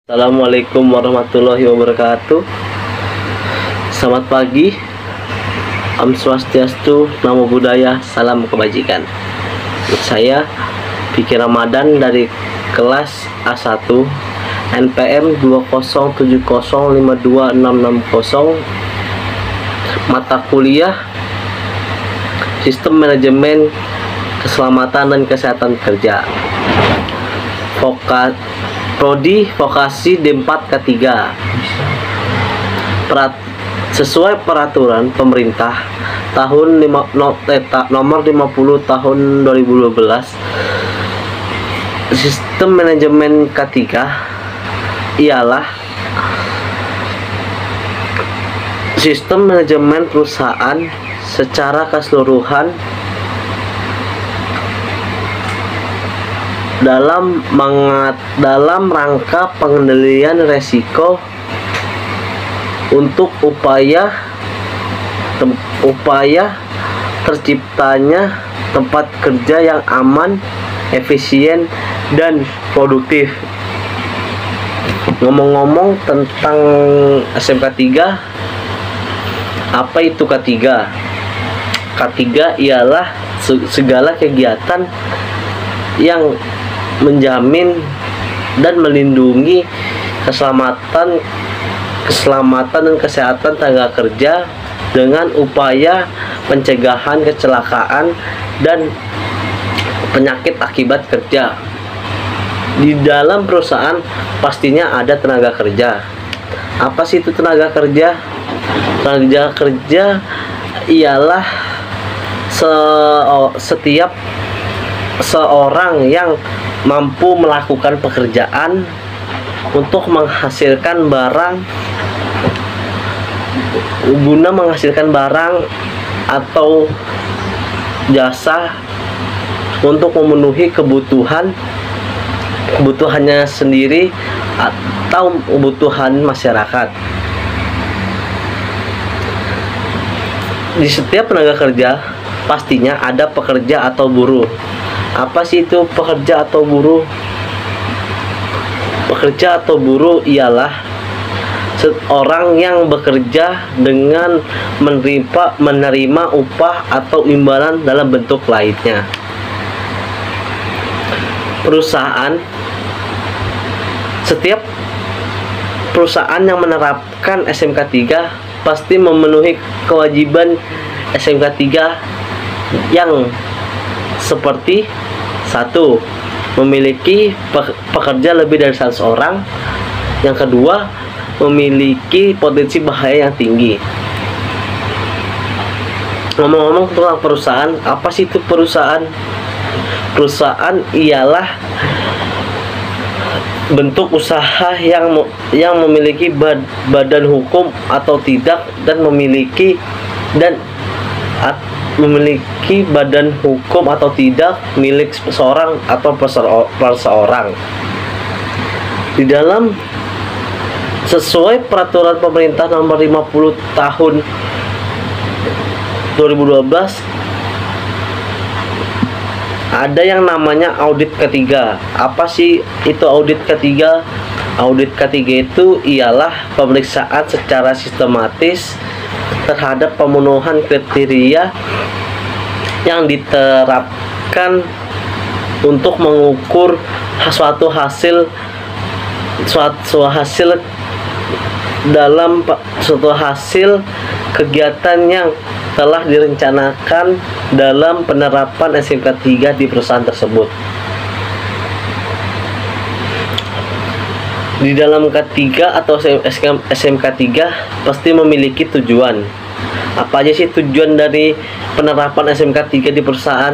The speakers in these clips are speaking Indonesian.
Assalamualaikum warahmatullahi wabarakatuh. Selamat pagi. Om Swastiastu, Namo Buddhaya, salam kebajikan. Saya Fikri Ramadan dari kelas A1 NPM 207052660, mata kuliah Sistem Manajemen Keselamatan dan Kesehatan Kerja, Prodi Vokasi D4 K3. Sesuai peraturan pemerintah tahun nomor 50 tahun 2012, Sistem Manajemen K3 ialah sistem manajemen perusahaan secara keseluruhan dalam rangka pengendalian resiko untuk upaya terciptanya tempat kerja yang aman, efisien, dan produktif. Ngomong-ngomong tentang SMK 3, apa itu K3? K3 ialah segala kegiatan yang menjamin dan melindungi keselamatan dan kesehatan tenaga kerja dengan upaya pencegahan kecelakaan dan penyakit akibat kerja. Di dalam perusahaan pastinya ada tenaga kerja. Apa sih itu tenaga kerja? Tenaga kerja ialah setiap seorang yang mampu melakukan pekerjaan untuk menghasilkan barang, atau jasa untuk memenuhi kebutuhannya sendiri atau kebutuhan masyarakat. Di setiap tenaga kerja pastinya ada pekerja atau buruh. Apa sih itu pekerja atau buruh? Pekerja atau buruh ialah seorang yang bekerja dengan menerima upah atau imbalan dalam bentuk lainnya. Setiap perusahaan yang menerapkan SMK 3 pasti memenuhi kewajiban SMK 3 yang seperti: 1. Memiliki pekerja lebih dari 100 orang. Yang kedua, memiliki potensi bahaya yang tinggi. Ngomong-ngomong tentang perusahaan, apa sih itu perusahaan? Perusahaan ialah bentuk usaha yang memiliki badan hukum atau tidak, dan memiliki badan hukum atau tidak milik seseorang atau perseorang. Di dalam sesuai peraturan pemerintah nomor 50 tahun 2012, ada yang namanya audit ketiga. Apa sih itu audit ketiga? Audit ketiga itu ialah pemeriksaan secara sistematis terhadap pemenuhan kriteria yang diterapkan untuk mengukur suatu hasil kegiatan yang telah direncanakan dalam penerapan SMK 3 di perusahaan tersebut. Di dalam K3 atau SMK 3 pasti memiliki tujuan. Apa aja sih tujuan dari penerapan SMK 3 di perusahaan?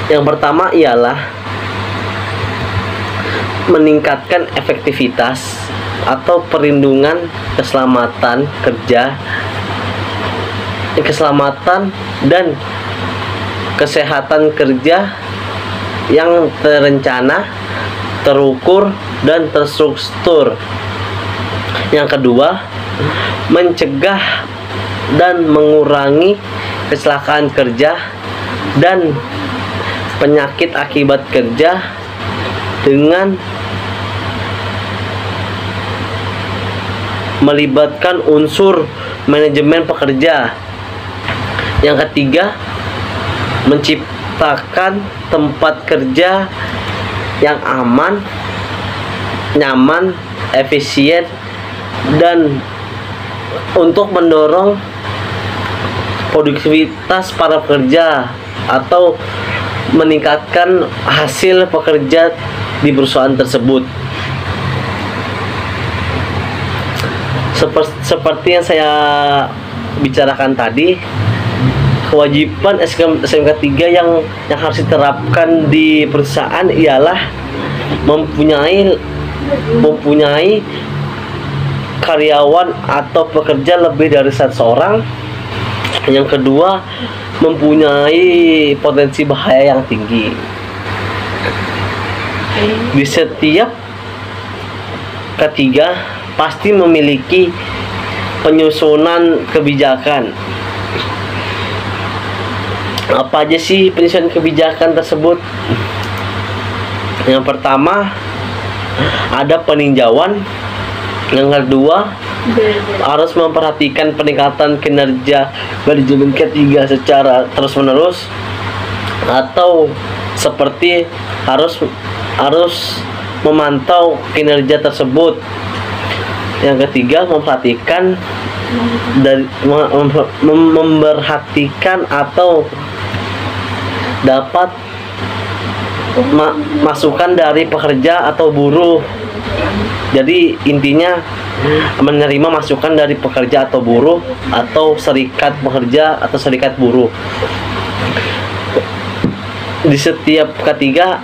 Yang pertama ialah meningkatkan efektivitas atau perlindungan keselamatan kerja, keselamatan dan kesehatan kerja yang terencana, terukur, dan terstruktur. Yang kedua, mencegah dan mengurangi kecelakaan kerja dan penyakit akibat kerja dengan melibatkan unsur manajemen pekerja. Yang ketiga, menciptakan tempat kerja yang aman, nyaman, efisien, dan untuk mendorong produktivitas para pekerja atau meningkatkan hasil pekerja di perusahaan tersebut. Seperti yang saya bicarakan tadi, kewajiban SMK 3 yang harus diterapkan di perusahaan ialah mempunyai karyawan atau pekerja lebih dari 100 orang. Yang kedua, mempunyai potensi bahaya yang tinggi. Di setiap ketiga pasti memiliki penyusunan kebijakan. Apa aja sih penyusunan kebijakan tersebut? Yang pertama, ada peninjauan. Yang kedua, harus memperhatikan peningkatan kinerja manajemen ketiga secara terus-menerus, atau seperti harus memantau kinerja tersebut. Yang ketiga, memperhatikan dari memperhatikan atau dapat masukan dari pekerja atau buruh. Jadi intinya menerima masukan dari pekerja atau buruh, atau serikat pekerja atau serikat buruh. Di setiap ketiga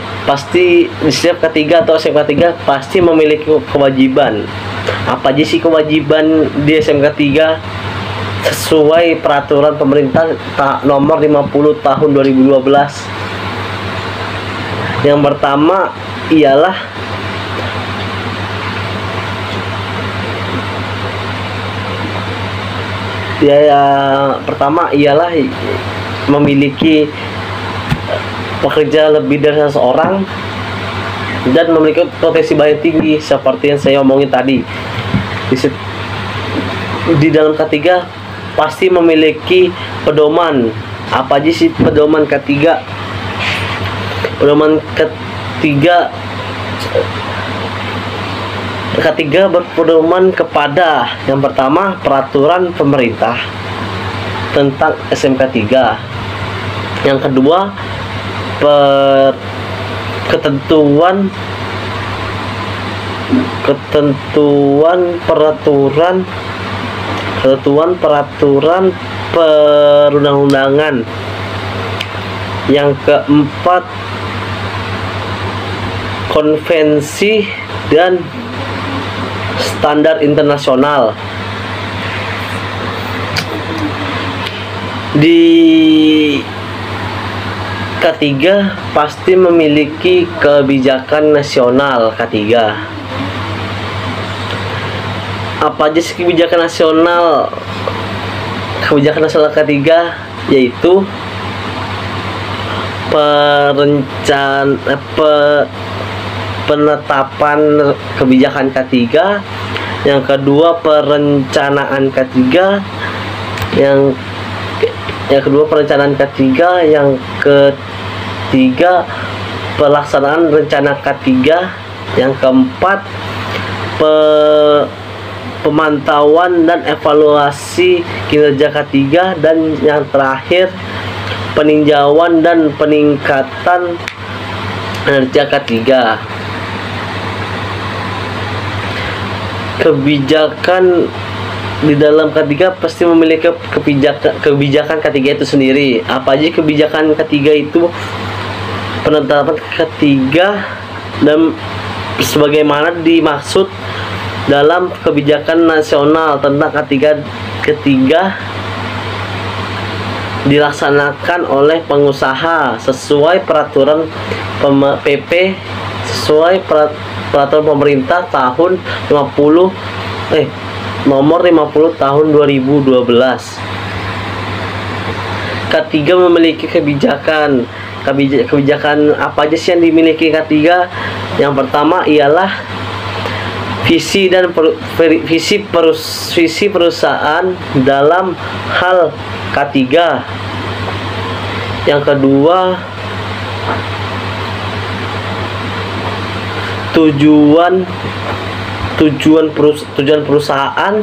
atau SMK 3 pasti memiliki kewajiban. Apa aja sih kewajiban di SMK 3 sesuai peraturan pemerintah nomor 50 tahun 2012? Yang pertama ialah memiliki pekerja lebih dari 100 orang dan memiliki potensi bahaya tinggi seperti yang saya omongin tadi. Di dalam ketiga pasti memiliki pedoman. Apa aja sih pedoman ketiga? Pedoman ketiga berpedoman kepada yang pertama, peraturan pemerintah tentang SMK 3. Yang kedua, ketentuan peraturan perundang-undangan. Yang keempat, konvensi dan standar internasional. Di ketiga pasti memiliki kebijakan nasional ketiga. Apa aja sih kebijakan nasional? Kebijakan nasional ketiga yaitu penetapan kebijakan ketiga. Yang kedua, perencanaan ketiga. Yang kedua, perencanaan ketiga. Yang ketiga, pelaksanaan rencana ketiga. Yang keempat, pemantauan dan evaluasi kinerja ketiga. Dan yang terakhir, peninjauan dan peningkatan kinerja ketiga. Kebijakan di dalam ketiga pasti memiliki kebijakan ketiga itu sendiri. Apa aja kebijakan ketiga itu? Penetapan ketiga dan sebagaimana dimaksud dalam kebijakan nasional tentang ketiga dilaksanakan oleh pengusaha sesuai peraturan PP, sesuai peraturan pemerintah tahun nomor 50 tahun 2012. Ketiga memiliki kebijakan apa aja sih yang dimiliki ketiga? Yang pertama ialah visi perusahaan dalam hal K3. Yang kedua, tujuan perusahaan.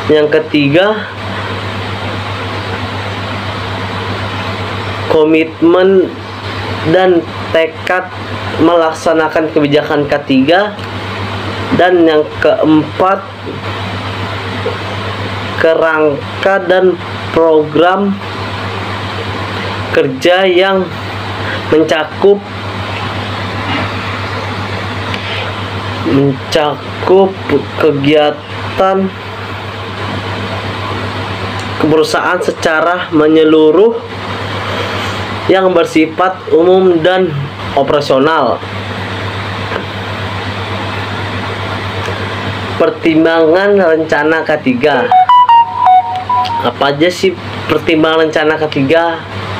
Yang ketiga, komitmen dan tekad melaksanakan kebijakan K3. Dan yang keempat, kerangka dan program kerja yang mencakup kegiatan perusahaan secara menyeluruh yang bersifat umum dan operasional. Pertimbangan rencana K3. Apa aja sih pertimbangan rencana K3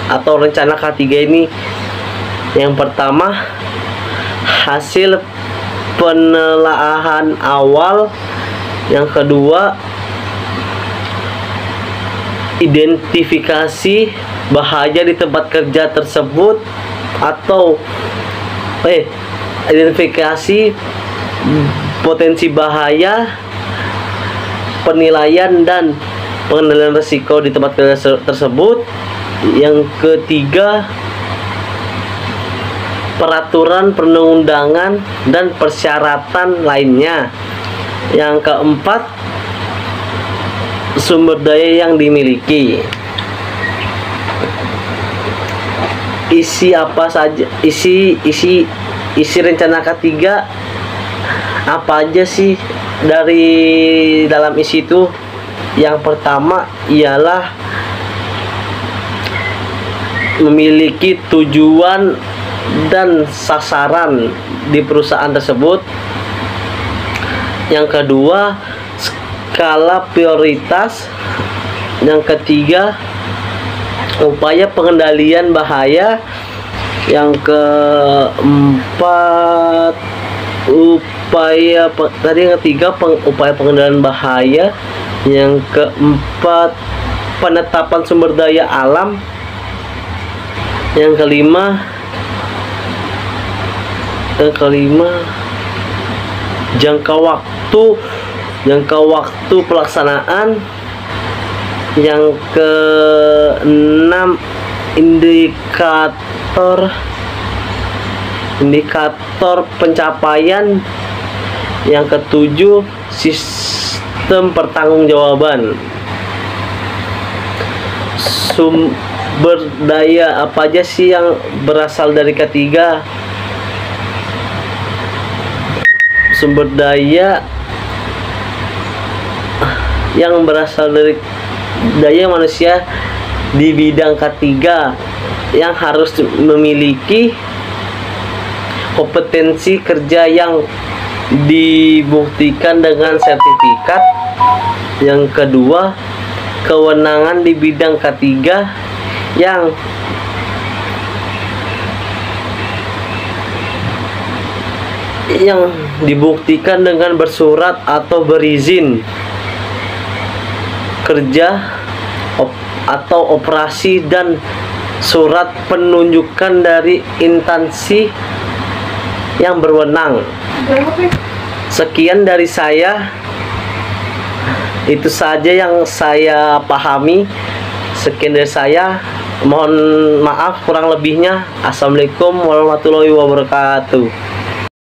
atau rencana K3 ini? Yang pertama, hasil penelaahan awal. Yang kedua, identifikasi bahaya di tempat kerja tersebut atau identifikasi potensi bahaya, penilaian dan pengendalian risiko di tempat kerja tersebut. Yang ketiga, peraturan perundang-undangan dan persyaratan lainnya. Yang keempat, sumber daya yang dimiliki. Isi apa saja? Isi rencana K3 apa aja sih dari dalam isi itu? Yang pertama ialah memiliki tujuan dan sasaran di perusahaan tersebut. Yang kedua, skala prioritas. Yang ketiga, upaya pengendalian bahaya. Yang keempat, upaya pengendalian bahaya. Yang keempat, penetapan sumber daya alam. Yang kelima, jangka waktu pelaksanaan. Yang keenam, indikator pencapaian. Yang ketujuh, sistem pertanggungjawaban. Sumber daya apa aja sih yang berasal dari K3? Sumber daya yang berasal dari daya manusia di bidang K3 yang harus memiliki kompetensi kerja yang dibuktikan dengan sertifikat. Yang kedua, kewenangan di bidang K3 yang dibuktikan dengan bersurat atau berizin kerja atau operasi dan surat penunjukan dari instansi yang berwenang. Sekian dari saya. Itu saja yang saya pahami. Sekian dari saya. Mohon maaf kurang lebihnya. Assalamualaikum warahmatullahi wabarakatuh.